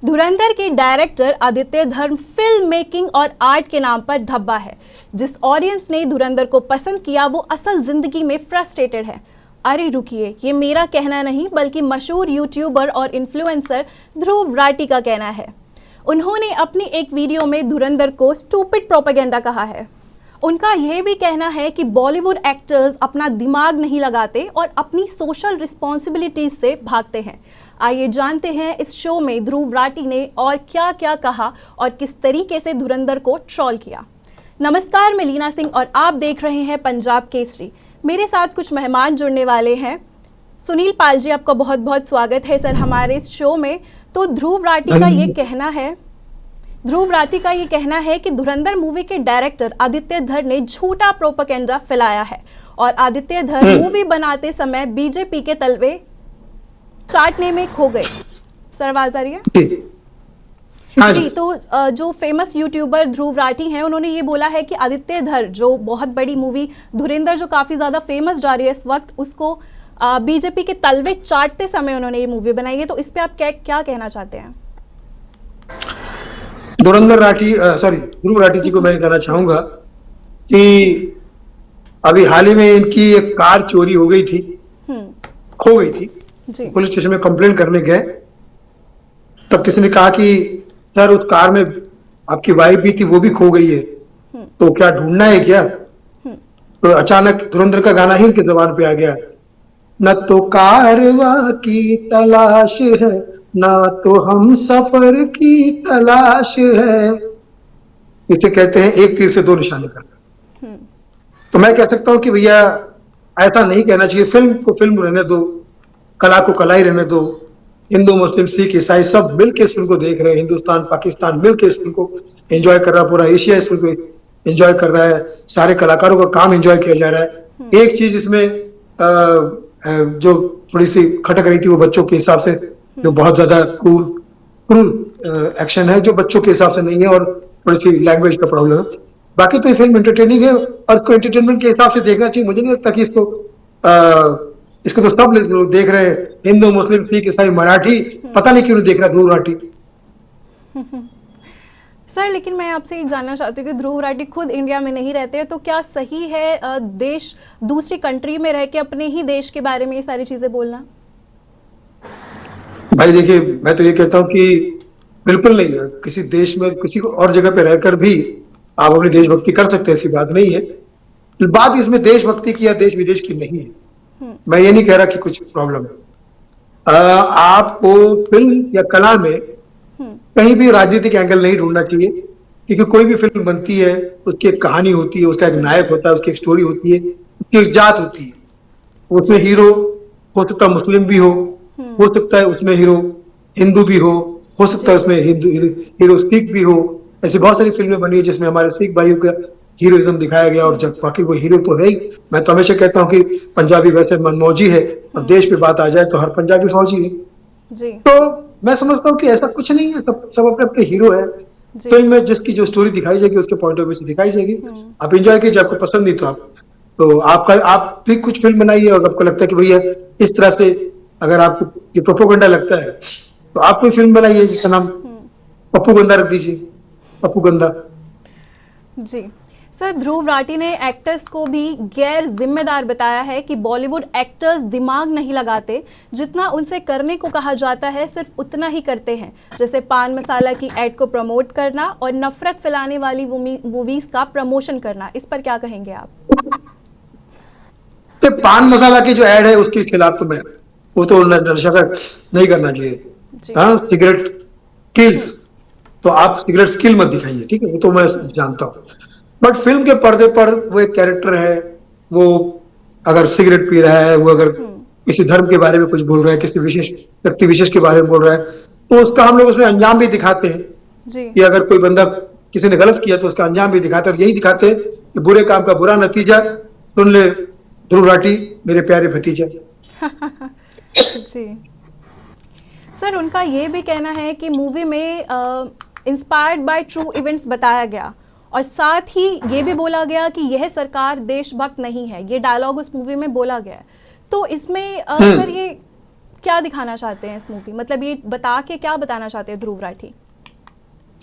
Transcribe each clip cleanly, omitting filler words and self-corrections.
धुरंधर के डायरेक्टर आदित्य धर्म film making और आर्ट के नाम पर धब्बा है। जिस ऑडियंस ने धुरंधर को पसंद किया वो असल जिंदगी में फ्रस्ट्रेटेड है। अरे रुकिए, ये मेरा कहना नहीं बल्कि मशहूर यूट्यूबर और इन्फ्लुएंसर ध्रुव राठी का कहना है। उन्होंने अपनी एक वीडियो में धुरंधर को स्टूपिड प्रोपेगेंडा कहा है। उनका यह भी कहना है कि बॉलीवुड एक्टर्स अपना दिमाग नहीं लगाते और अपनी सोशल रिस्पॉन्सिबिलिटीज से भागते हैं। आइए जानते हैं इस शो में ध्रुव राठी ने और क्या क्या कहा और किस तरीके से धुरंधर को ट्रोल किया। नमस्कार, मैं लीना सिंह और आप देख रहे हैं पंजाब केसरी। मेरे साथ कुछ मेहमान जुड़ने वाले हैं। सुनील पाल जी, आपका बहुत बहुत स्वागत है सर हमारे इस शो में। तो ध्रुव राठी का ये कहना है कि धुरंधर मूवी के डायरेक्टर आदित्य धर ने झूठा प्रोपेगेंडा फैलाया है और आदित्य धर मूवी बनाते समय बीजेपी के तलवे चाटने में खो गए। सर आवाज आ रही है? जी, तो जो फेमस यूट्यूबर ध्रुव राठी हैं उन्होंने ये बोला है कि आदित्य धर जो बहुत बड़ी मूवी धुरंधर जो काफी ज्यादा फेमस जा रही है इस वक्त, उसको बीजेपी के तलवे चाटते समय उन्होंने ये मूवी बनाई है। तो इस पे आप क्या कहना चाहते हैं? ध्रुव राठी जी को मैं कहना चाहूंगा कि अभी हाल ही में इनकी एक कार चोरी हो गई थी, खो गई थी। पुलिस स्टेशन में कंप्लेंट करने गए, तब किसी ने कहा कि सर उस कार में आपकी वाइफ भी थी, वो भी खो गई है, तो क्या ढूंढना है क्या? तो अचानक धुरंधर का गाना ही इनकी जुबान पे आ गया, न तो कारवा की तलाश है ना तो हम सफर की तलाश है। इसे कहते हैं एक तीर से दो निशाने करना। तो मैं कह सकता हूं कि भैया ऐसा नहीं कहना चाहिए। फिल्म को फिल्म रहने दो, कला को कला ही रहने दो। हिंदू मुस्लिम सिख ईसाई सब मिलकर इस फिल्म को देख रहे हैं। हिंदुस्तान पाकिस्तान मिलकर इस फिल्म को एंजॉय कर रहा है, पूरा एशिया इस फिल्म को एंजॉय कर रहा है, सारे कलाकारों का काम एंजॉय किया जा रहा है। एक चीज इसमें जो थोड़ी सी खटक रही थी वो बच्चों के हिसाब से, जो बहुत ज्यादा क्रूर एक्शन है जो बच्चों के हिसाब से नहीं है, और थोड़ी सी लैंग्वेज का प्रॉब्लम है। बाकी तो ये फिल्म एंटरटेनिंग है और इसको एंटरटेनमेंट के हिसाब से देखना चाहिए। मुझे नहीं लगता कि इसको तो सब लोग देख रहे हैं, हिंदू मुस्लिम सिख ईसाई मराठी, पता नहीं क्यों नहीं देख रहा ध्रुव राठी। सर, लेकिन मैं आपसे ये जानना चाहती हूँ कि ध्रुव राठी खुद इंडिया में नहीं रहते हैं, तो क्या सही है देश दूसरी कंट्री में रह के अपने ही देश के बारे में ये सारी चीजें बोलना? भाई देखिए, मैं तो ये कहता हूँ कि बिल्कुल नहीं है। किसी देश में किसी और जगह पे रहकर भी आप अपनी देशभक्ति कर सकते हैं, ऐसी बात नहीं है। बात इसमें देशभक्ति की या देश विदेश की नहीं है। मैं ये नहीं कह रहा कि कुछ प्रॉब्लम है। आपको फिल्म या कला में कहीं भी राजनीतिक एंगल नहीं ढूंढना चाहिए, क्योंकि कोई भी फिल्म बनती है उसकी एक कहानी होती है, उसका एक नायक होता है, उसकी एक स्टोरी होती है, उसकी एक जात होती है। उसमें हीरो हो सकता है मुस्लिम भी हो सकता है उसमें हीरो हिंदू भी हो सकता है उसमें हीरो सिख भी हो। ऐसी बहुत सारी फिल्में बनी है जिसमें हमारे सिख भाइयों का हीरोइज्म दिखाया गया, और जब बाकी वो हीरो तो है ही। मैं तो हमेशा कहता हूँ कि पंजाबी वैसे मनमौजी है, और देश पे बात आ जाए तो हर पंजाबी फौजी है जी। तो मैं समझता हूँ कि ऐसा कुछ नहीं है, सब अपने अपने हीरो है। फिल्म में जिसकी जो स्टोरी दिखाई जाएगी उसके पॉइंट ऑफ व्यू से दिखाई जाएगी। आप एंजॉय कीजिए, आपको पसंद नहीं तो आप भी कुछ फिल्म बनाइए, और आपको लगता है कि भैया इस तरह से अगर आपको ये प्रोपोगंडा लगता है तो आप कोई फिल्म बनाइए जिसका नाम पप्पू गंदा रख दीजिए, पप्पू गंदा। जी सर, ध्रुव राठी ने एक्टर्स को भी गैर जिम्मेदार बताया है कि बॉलीवुड एक्टर्स दिमाग नहीं लगाते, जितना उनसे करने को कहा जाता है सिर्फ उतना ही करते हैं, जैसे पान मसाला की एड को प्रमोट करना और नफरत फैलाने वाली मूवीज का प्रमोशन करना। इस पर क्या कहेंगे आप? तो पान मसाला की जो एड है उसके खिलाफ तो मैं वो तो नशा नहीं करना चाहिए। हाँ, सिगरेट किल्स, तो आप सिगरेट स्किल मत दिखाइए, ठीक है, वो तो मैं जानता हूँ। बट फिल्म के पर्दे पर वो एक कैरेक्टर है, वो अगर सिगरेट पी रहा है, वो अगर किसी धर्म के बारे में कुछ बोल रहा है, किसी विशेष व्यक्ति विशेष के बारे में बोल रहा है, तो उसका हम लोग उसमें अंजाम भी दिखाते हैं कि अगर कोई बंदा किसी ने गलत किया तो उसका अंजाम भी दिखाते हैं। और यही दिखाते हैं कि बुरे काम का बुरा नतीजा सुन ले ध्रुव राठी मेरे प्यारे भतीजा। जी सर, उनका ये भी कहना है कि मूवी में इंस्पायर्ड बाय ट्रू इवेंट्स बताया गया, और साथ ही ये भी बोला गया कि यह सरकार देशभक्त नहीं है। ये डायलॉग उस मूवी में बोला गया है। तो इसमें सर ये क्या दिखाना चाहते हैं इस मूवी, मतलब ये बता के क्या बताना चाहते हैं ध्रुव राठी?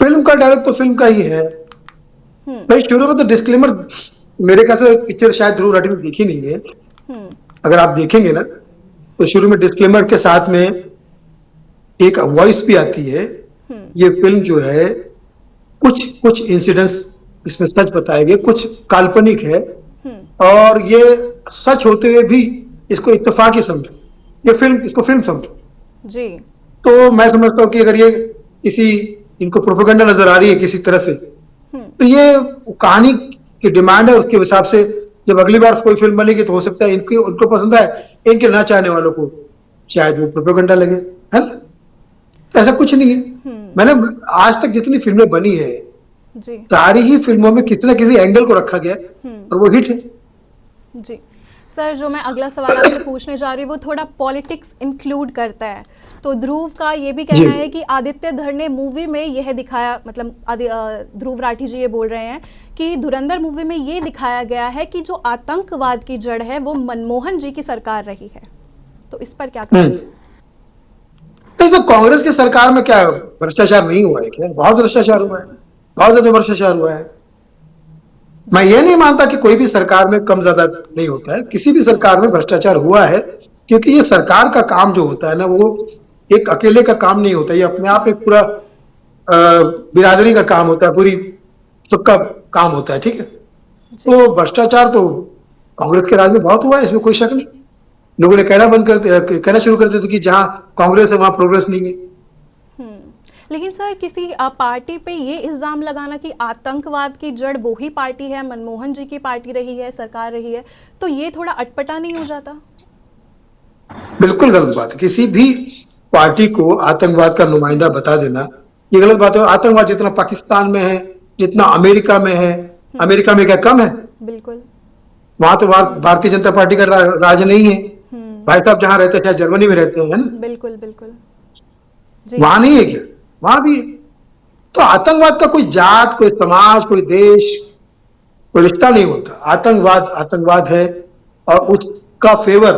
फिल्म का डायरेक्ट तो फिल्म का ही है भाई। शुरू में तो डिस्क्लेमर, मेरे ख्याल से पिक्चर शायद ध्रुव राठी ने देखी नहीं है। अगर आप देखेंगे ना तो शुरू में डिस्क्लेमर के साथ में एक वॉइस भी आती है। ये फिल्म जो है कुछ कुछ इंसिडेंट्स इसमें सच बताए गए, कुछ काल्पनिक है, और ये सच होते हुए भी इसको इत्तेफाकी समझो, ये फिल्म, इसको फिल्म समझो जी। तो मैं समझता हूँ कि अगर ये किसी, इनको प्रोपेगेंडा नजर आ रही है किसी तरह से, तो ये कहानी की डिमांड है, उसके हिसाब से जब अगली बार कोई फिल्म बनेगी तो हो सकता है इनकी, उनको पसंद आए, इनके ना चाहने वालों को शायद वो प्रोपेगेंडा लगे, है ना? तो ऐसा कुछ नहीं है। मैंने आज तक जितनी फिल्में बनी है जी सारी ही फिल्मों में किसी ना किसी एंगल को रखा गया और वो हिट है। जी सर, जो मैं अगला सवाल आपसे पूछने जा रही हूँ वो थोड़ा पॉलिटिक्स इंक्लूड करता है। तो ध्रुव का ये भी कहना है कि आदित्य धर ने मूवी में यह दिखाया, मतलब ध्रुव राठी जी ये बोल रहे हैं कि धुरंधर मूवी में ये दिखाया गया है कि जो आतंकवाद की जड़ है वो मनमोहन जी की सरकार रही है। तो इस पर क्या कहेंगे? तो कांग्रेस की सरकार में क्या भ्रष्टाचार नहीं हुआ है क्या? बहुत भ्रष्टाचार हुआ है, बहुत ज्यादा भ्रष्टाचार हुआ है। मैं ये नहीं मानता कि कोई भी सरकार में कम ज्यादा नहीं होता है, किसी भी सरकार में भ्रष्टाचार हुआ है, क्योंकि ये सरकार का काम जो होता है ना, वो एक अकेले का काम नहीं होता, ये अपने आप एक पूरा बिरादरी का काम होता है, पूरी सबका काम होता है, ठीक है? तो भ्रष्टाचार तो कांग्रेस के राज में बहुत हुआ है, इसमें कोई शक नहीं। लोगों ने कहना शुरू कर दिया था कि जहां कांग्रेस है वहां प्रोग्रेस नहीं है। लेकिन सर किसी पार्टी पे ये इल्जाम लगाना कि आतंकवाद की जड़ वो ही पार्टी है, मनमोहन जी की पार्टी रही है, सरकार रही है, तो ये थोड़ा अटपटा नहीं हो जाता? बिल्कुल गलत बात है। किसी भी पार्टी को आतंकवाद का नुमाइंदा बता देना ये गलत बात है। आतंकवाद जितना पाकिस्तान में है, जितना अमेरिका में है, अमेरिका में क्या कम है? बिल्कुल। वहां तो भारतीय जनता पार्टी का राज नहीं है। भाई साहब जहां रहते हैं, चाहे जर्मनी में रहते हैं, है ना? बिल्कुल बिल्कुल जी। वहां नहीं है क्या? वहां भी है। तो आतंकवाद का कोई जात, कोई समाज, कोई देश, कोई रिश्ता नहीं होता। आतंकवाद आतंकवाद है, और उसका फेवर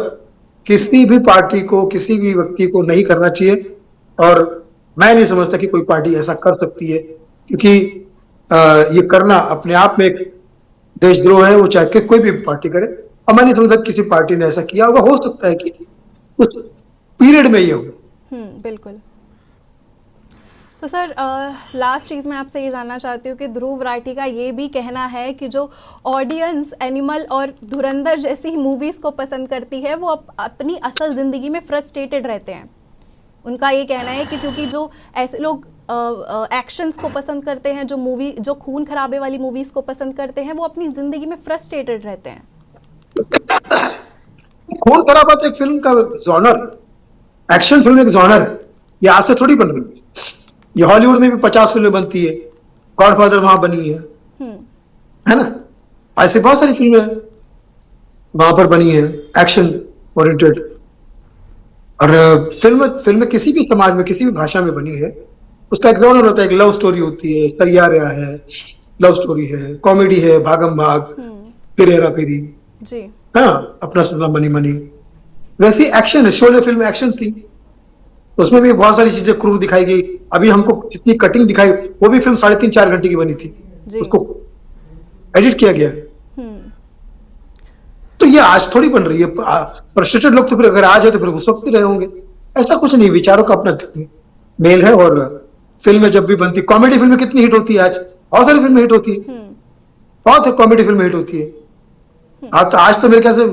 किसी भी पार्टी को, किसी भी व्यक्ति को नहीं करना चाहिए। और मैं नहीं समझता कि कोई पार्टी ऐसा कर सकती है, क्योंकि ये करना अपने आप में एक देशद्रोह है, वो चाहे कोई भी पार्टी करे। और मैं नहीं समझता किसी पार्टी ने ऐसा किया होगा। हो सकता है कि उस पीरियड में ये होगा। बिल्कुल। तो सर लास्ट चीज़ मैं आपसे ये जानना चाहती हूँ कि ध्रुव राठी का ये भी कहना है कि जो ऑडियंस एनिमल और धुरंधर जैसी मूवीज़ को पसंद करती है वो अपनी असल ज़िंदगी में फ्रस्ट्रेटेड रहते हैं। उनका ये कहना है कि क्योंकि जो ऐसे लोग एक्शंस को पसंद करते हैं, जो खून खराबे वाली मूवीज़ को पसंद करते हैं, वो अपनी ज़िंदगी में फ्रस्ट्रेटेड रहते हैं। खून खराबा तो एक फिल्म का जॉनर, एक्शन फिल्म एक जॉनर है, ये आज से थोड़ी बन गई। ये हॉलीवुड में भी 50 फिल्में बनती है, गॉडफादर वहां बनी है ना? ऐसे बहुत सारी फिल्में वहां पर बनी है एक्शन ओरिएंटेड। और फिल्म किसी भी समाज में, किसी भी भाषा में बनी है, उसका एक जॉनर होता है। एक लव स्टोरी होती है, तैयारियां है, लव स्टोरी है, कॉमेडी है, भागम भाग, फिर हेरा फेरी, जी हाँ, अपना सुना मनी मनी। वैसी एक्शन है, शोले फिल्म एक्शन थी, उसमें भी बहुत सारी चीजें क्रूर दिखाई गई। अभी हमको जितनी कटिंग दिखाई, वो भी फिल्म 3.5-4 घंटे की बनी थी, उसको एडिट किया गया। तो ये आज थोड़ी बन रही है। फ्रस्ट्रेटेड लोग तो फिर अगर आज है तो फिर उस वक्त ही रहे होंगे। ऐसा कुछ नहीं, विचारों का अपना मेल है। और फिल्में जब भी बनती, कॉमेडी फिल्में कितनी हिट होती है आज, बहुत सारी फिल्में हिट होती है, बहुत कॉमेडी फिल्में हिट होती है। आज तो मेरे ख्याल से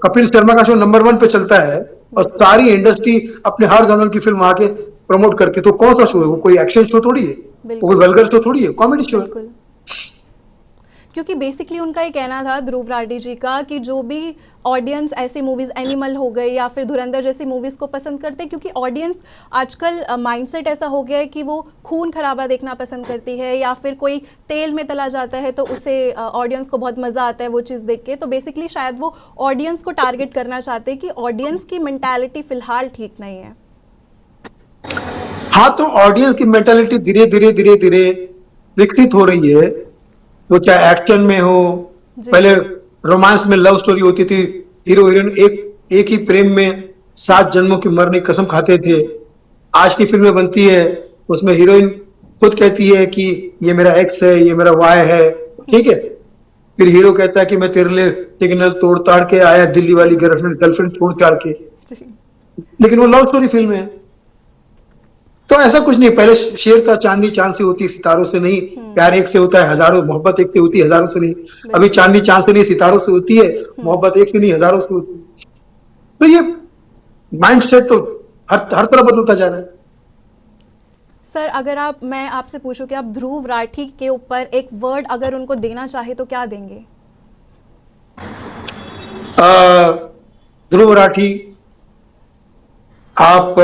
कपिल शर्मा का शो नंबर 1 पे चलता है, और सारी इंडस्ट्री अपने हर जॉनर की फिल्म आके प्रमोट करती है। तो कौन सा शो है वो? कोई एक्शन शो थोड़ी है, वो कोई वल्गर शो थोड़ी है, कॉमेडी शो है। क्योंकि बेसिकली उनका ये कहना था ध्रुव राठी जी का कि जो भी ऑडियंस ऐसी मूवीज एनिमल हो गई या फिर धुरंधर जैसी मूवीज को पसंद करते हैं, क्योंकि ऑडियंस आजकल माइंडसेट ऐसा हो गया है कि वो खून खराबा देखना पसंद करती है, या फिर कोई तेल में तला जाता है तो उसे ऑडियंस को बहुत मजा आता है वो चीज़ देख के। तो बेसिकली शायद वो ऑडियंस को टारगेट करना चाहते हैं कि ऑडियंस की मेंटालिटी फिलहाल ठीक नहीं है। हाँ, तो ऑडियंस की मेंटालिटी धीरे धीरे विकसित हो रही है। वो चाहे एक्शन में हो, पहले रोमांस में लव स्टोरी होती थी, हीरो हीरोइन एक ही प्रेम में 7 जन्मों की मरने की कसम खाते थे। आज की फिल्में बनती है, उसमें हीरोइन खुद कहती है कि ये मेरा एक्स है, ये मेरा वाई है, ठीक है। फिर हीरो कहता है कि मैं तेरे लिए सिग्नल तोड़ ताड़ के आया, दिल्ली वाली गर्लफ्रेंड छोड़ छाड़ के, जी। लेकिन वो लव स्टोरी फिल्म है। तो ऐसा कुछ नहीं, पहले शेर था, चांदनी चांद से होती सितारों से नहीं, प्यार एक से होता है हजारों, मोहब्बत एक से होती है हजारों से नहीं। अभी चांदनी चांद से नहीं सितारों से होती है, मोहब्बत एक से नहीं हजारों से होती है। तो ये माइंड सेट तो हर तरह बदलता जा रहा है। सर, अगर मैं आपसे पूछूं कि आप ध्रुव राठी के ऊपर एक वर्ड अगर उनको देना चाहे तो क्या देंगे? ध्रुव राठी, आप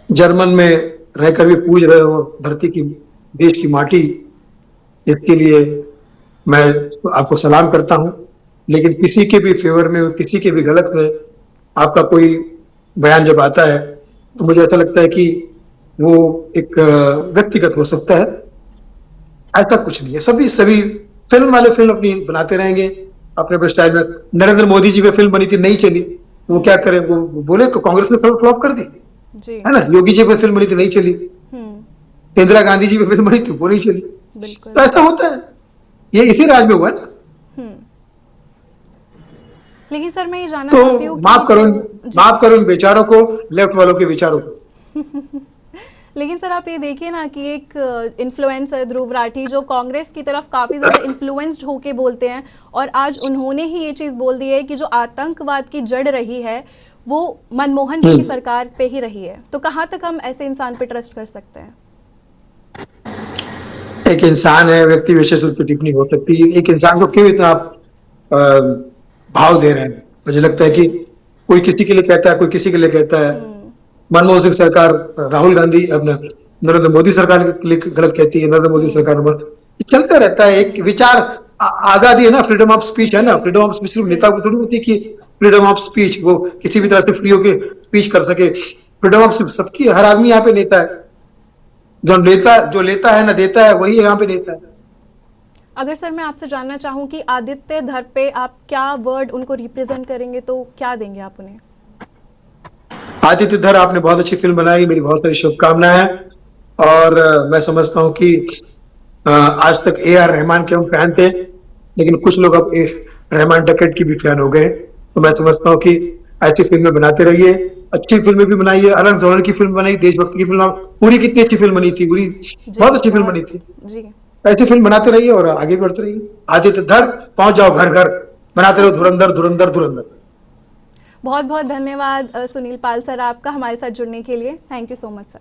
जर्मन में रहकर भी पूज रहे हो धरती की, देश की माटी, इसके लिए मैं आपको सलाम करता हूं। लेकिन किसी के भी फेवर में, किसी के भी गलत में आपका कोई बयान जब आता है तो मुझे ऐसा लगता है कि वो एक व्यक्तिगत हो सकता है, ऐसा कुछ नहीं है। सभी सभी फिल्म वाले फिल्म अपनी बनाते रहेंगे अपने अपने स्टाइल में। नरेंद्र मोदी जी पे फिल्म बनी थी, नहीं चली, वो क्या करें, वो बोले तो कांग्रेस ने फिल्म फ्लॉप कर दी, जी। है ना। योगी जी पे फिल्म बनी थी, नहीं चली। इंदिरा गांधी जी पे फिल्म बनी थी, वो नहीं चली। बिल्कुल। तो ऐसा होता है, ये इसी राज में हुआ है ना। लेकिन सर, मैं ये जानना तो चाहती हूँ माफ करो इन बेचारों को, लेफ्ट वालों के विचारों को। लेकिन सर, आप ये देखिए ना कि एक इन्फ्लुएंसर ध्रुव राठी जो कांग्रेस की तरफ काफ़ी ज़्यादा इन्फ्लुएंस्ड होके बोलते हैं, और आज उन्होंने ही ये चीज़ बोल दी है कि जो आतंकवाद की जड़ रही है वो मनमोहन जी की सरकार पे ही रही है। तो कहाँ तक हम ऐसे इंसान पे ट्रस्ट कर सकते हैं? एक इंसान है, व्यक्ति विशेष उस पर टिप्पणी हो सकती है। एक इंसान को क्यों इतना आप भाव दे रहे हैं? मुझे लगता है कि कोई किसी के लिए कहता है, कोई किसी के लिए कहता है। मनमोहन सिंह सरकार राहुल गांधी, अपना नरेंद्र मोदी सरकार के लिए गलत कहती है, नरेंद्र मोदी सरकार चलता रहता है। एक विचार आजादी है ना, फ्रीडम ऑफ स्पीच है ना। फ्रीडम ऑफ स्पीच सिर्फ नेता को थोड़ी होती है कि फ्रीडम ऑफ स्पीच वो किसी भी तरह से फ्री होकर स्पीच कर सके। फ्रीडम ऑफ सबकी, हर आदमी यहाँ पे नेता है। जो लेता है ना देता है, वही यहाँ पे नेता है। अगर सर मैं आपसे जानना चाहूँ कि आदित्य धर पे आप क्या वर्ड उनको रिप्रेजेंट करेंगे तो क्या देंगे आप उन्हें? आदित्य धर, आपने बहुत अच्छी फिल्म बनाई, मेरी बहुत सारी शुभकामनाएं हैं। और मैं समझता हूं कि आज तक AR रहमान के हम फैन थे, लेकिन कुछ लोग अब रहमान डकैत की भी फैन हो गए। तो मैं समझता हूं कि ऐसी फिल्में बनाते रहिए। अच्छी फिल्में भी बनाइए, अलग जॉनर की फिल्म बनाई, देशभक्ति की फिल्म पूरी, कितनी अच्छी फिल्म बनी थी पूरी, बहुत अच्छी फिल्म बनी थी जी। ऐसी फिल्म बनाते रहिए और आगे बढ़ते रहिए। आदित्य धर, पहुंच जाओ घर घर, बनाते रहो धुरंधर धुरंधर धुरंधर। बहुत बहुत धन्यवाद सुनील पाल सर आपका हमारे साथ जुड़ने के लिए। Thank you so much sir.